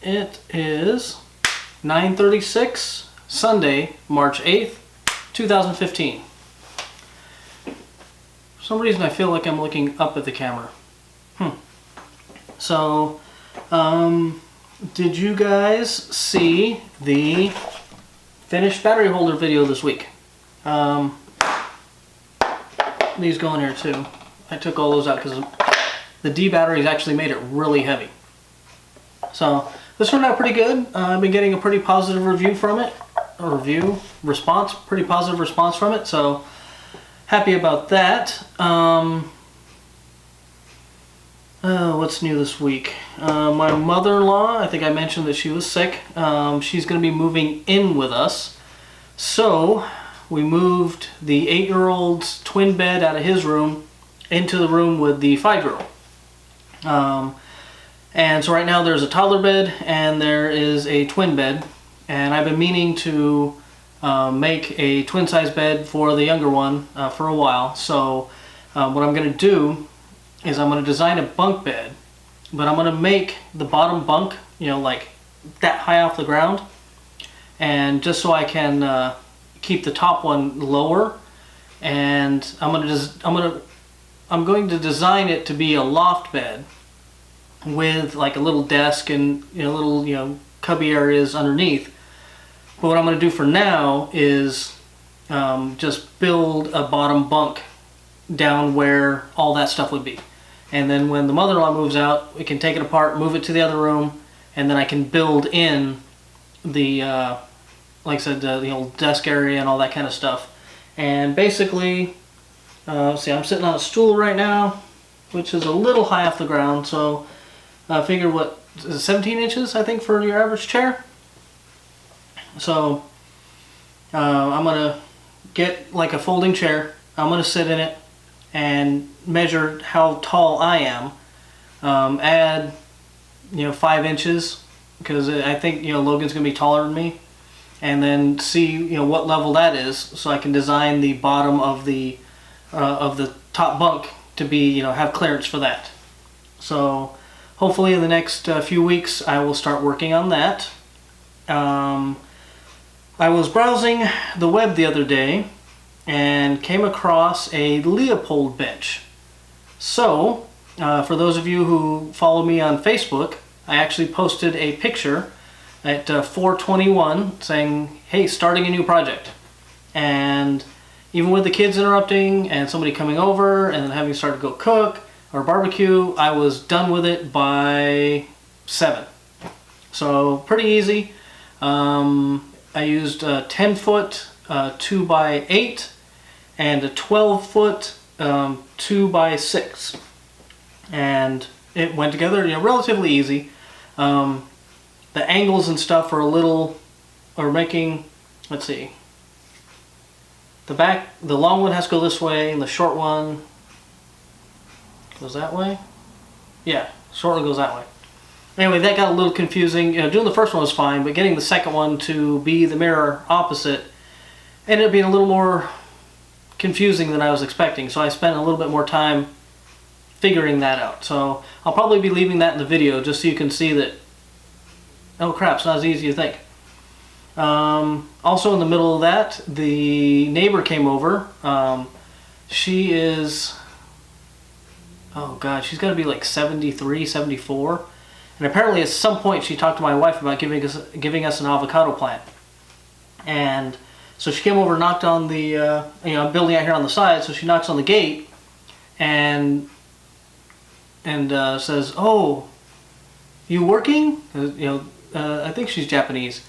It is 9:36, Sunday, March 8th, 2015. For some reason I feel like I'm looking up at the camera. So, did you guys see the finished battery holder video this week? These go in here too. I took all those out because the D batteries actually made it really heavy. So this turned out pretty good. I've been getting a pretty positive review from it. Pretty positive response from it. So happy about that. What's new this week? My mother-in-law, I think I mentioned that she was sick. She's going to be moving in with us. So we moved the 8-year-old's twin bed out of his room into the room with the 5-year-old. And so right now there's a toddler bed and there is a twin bed. And I've been meaning to make a twin size bed for the younger one for a while. So what I'm going to do is I'm going to design a bunk bed, but I'm going to make the bottom bunk, like that high off the ground. And just so I can keep the top one lower, and I'm going to design it to be a loft bed with like a little desk and little cubby areas underneath. But what I'm going to do for now is just build a bottom bunk down where all that stuff would be, and then when the mother-in-law moves out, we can take it apart, move it to the other room, and then I can build in the like I said, the old desk area and all that kind of stuff. And basically, see, I'm sitting on a stool right now, which is a little high off the ground. So I figure, what is it, 17 inches, I think, for your average chair. So I'm gonna get like a folding chair. I'm gonna sit in it and measure how tall I am. Add 5 inches, because I think Logan's gonna be taller than me. And then see what level that is, so I can design the bottom of the top bunk to be have clearance for that. So hopefully in the next few weeks I will start working on that. I was browsing the web the other day and came across a Leopold bench. So for those of you who follow me on Facebook, I actually posted a picture at 4:21 saying, hey, starting a new project. And even with the kids interrupting and somebody coming over and then having to start to go cook or barbecue, I was done with it by 7. So pretty easy. I used a 10-foot 2x8 and a 12-foot 2x6. And it went together relatively easy. The angles and stuff are making, let's see, the long one has to go this way and the short one goes that way. Yeah, short one goes that way. Anyway, that got a little confusing. Doing the first one was fine, but getting the second one to be the mirror opposite ended up being a little more confusing than I was expecting. So I spent a little bit more time figuring that out. So I'll probably be leaving that in the video just so you can see that, oh crap, it's not as easy as you think. Also in the middle of that, the neighbor came over. She is, oh god, she's got to be like 73, 74. And apparently at some point she talked to my wife about giving us an avocado plant. And so she came over, knocked on the, I'm building out here on the side, so she knocks on the gate and says, oh, you working? I think she's Japanese.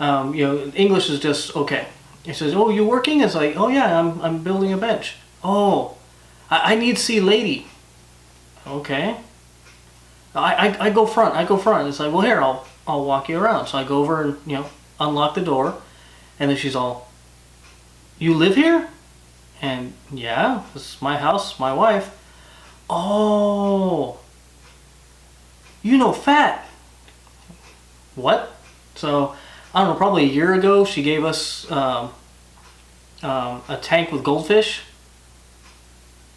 English is just okay. He says, oh, you working? It's like, oh yeah, I'm building a bench. Oh, I need to see lady. Okay. I go front. It's like, well, here, I'll walk you around. So I go over and unlock the door, and then she's all, you live here? And yeah, this is my house, my wife. Oh, fat. What? So I don't know, probably a year ago she gave us a tank with goldfish.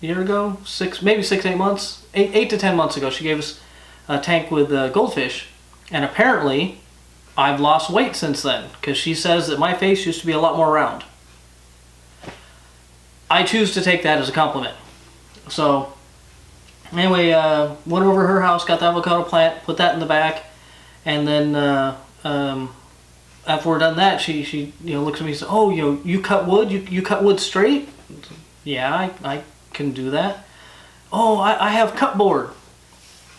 A year ago, maybe 6, 8 months, 8 to 10 months ago, she gave us a tank with goldfish, And apparently I've lost weight since then, because she says that my face used to be a lot more round. I choose to take that as a compliment. So anyway, went over to her house, got the avocado plant, put that in the back, and then after we're done that, she looks at me and says, "Oh, you cut wood? You cut wood straight?" Yeah, I can do that. "Oh, I have cupboard."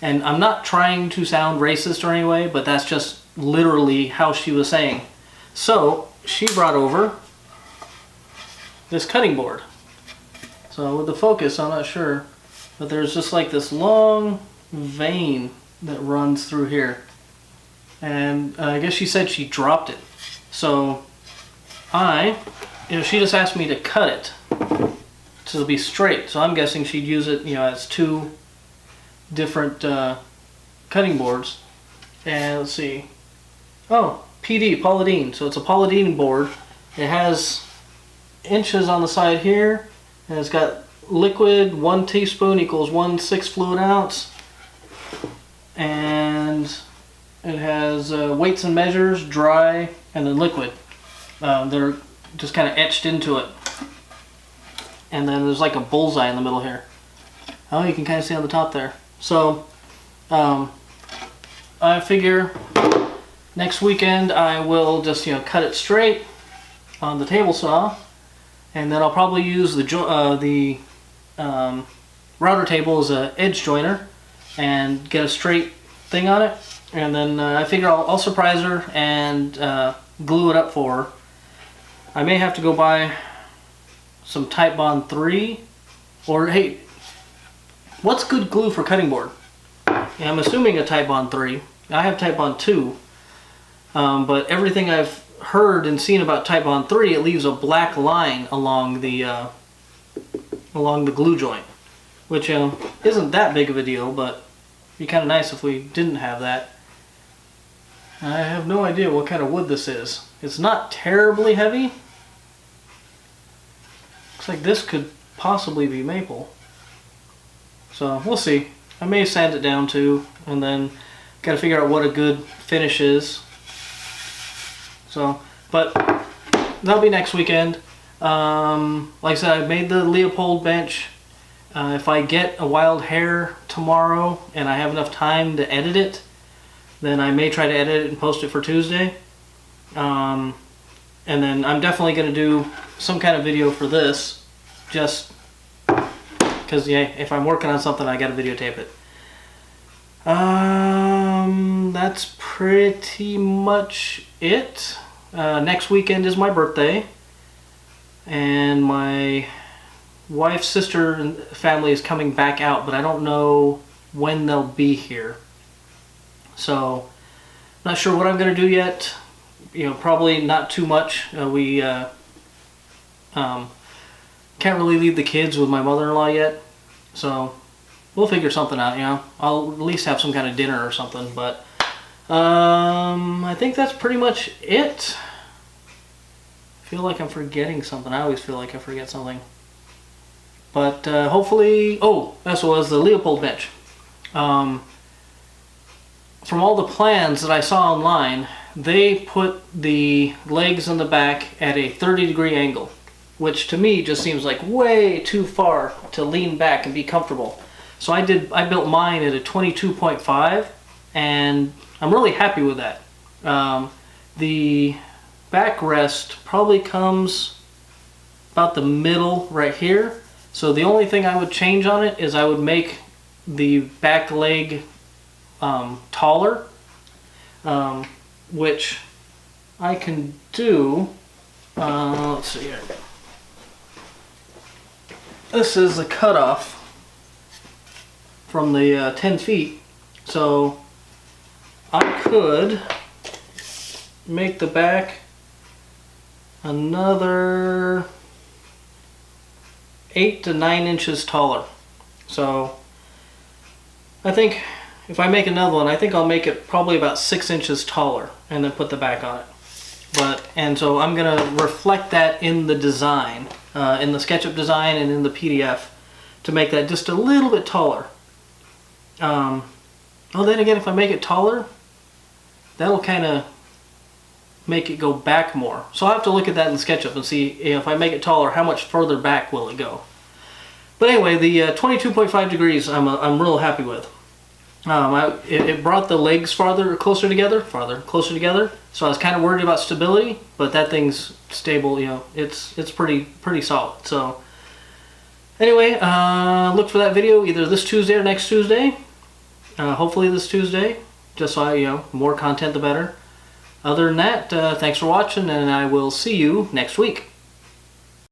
And I'm not trying to sound racist or anyway, but that's just literally how she was saying. So she brought over this cutting board. So with the focus, I'm not sure, but there's just like this long vein that runs through here. And I guess she said she dropped it. So she just asked me to cut it to be straight. So I'm guessing she'd use it, as two different cutting boards. And let's see. Oh, PD, Polydine. So it's a Polydine board. It has inches on the side here. And it's got liquid, 1 teaspoon equals 1/6 fluid ounce. And it has weights and measures, dry, and then liquid. They're just kind of etched into it. And then there's like a bullseye in the middle here. Oh, you can kind of see on the top there. So I figure next weekend I will just cut it straight on the table saw, and then I'll probably use the router table as an edge joiner and get a straight thing on it. And then I figure I'll surprise her and glue it up for her. I may have to go buy some Type Bond 3, or hey, what's good glue for cutting board? Yeah, I'm assuming a Type Bond 3. I have Type Bond 2, but everything I've heard and seen about Type Bond 3, it leaves a black line along the glue joint, which isn't that big of a deal, but it'd be kind of nice if we didn't have that. I have no idea what kind of wood this is. It's not terribly heavy. Looks like this could possibly be maple. So we'll see. I may sand it down too, and then gotta figure out what a good finish is. So, but that'll be next weekend. Like I said, I made the Leopold bench. If I get a wild hair tomorrow and I have enough time to edit it, then I may try to edit it and post it for Tuesday. And then I'm definitely going to do some kind of video for this, just because if I'm working on something, I got to videotape it. That's pretty much it. Next weekend is my birthday, and my wife's sister and family is coming back out, but I don't know when they'll be here. So, not sure what I'm going to do yet. Probably not too much. We can't really leave the kids with my mother-in-law yet, so we'll figure something out. I'll at least have some kind of dinner or something. But I think that's pretty much it. I feel like I'm forgetting something. I always feel like I forget something. But hopefully, that's what was the Leopold bench. From all the plans that I saw online, they put the legs in the back at a 30-degree angle, which to me just seems like way too far to lean back and be comfortable. So I built mine at a 22.5, and I'm really happy with that. The backrest probably comes about the middle right here. So the only thing I would change on it is I would make the back leg taller, which I can do. Let's see here. This is the cutoff from the 10 feet, so I could make the back another 8 to 9 inches taller. So I think if I make another one, I think I'll make it probably about 6 inches taller and then put the back on it. And so I'm going to reflect that in the design, in the SketchUp design and in the PDF, to make that just a little bit taller. Then again, if I make it taller, that'll kind of make it go back more. So I'll have to look at that in SketchUp and see, if I make it taller, how much further back will it go. But anyway, the 22.5 degrees I'm real happy with. It brought the legs closer together. So I was kind of worried about stability, but that thing's stable. You know, it's pretty solid. So anyway, look for that video either this Tuesday or next Tuesday. Hopefully this Tuesday, just so more content the better. Other than that, thanks for watching, and I will see you next week.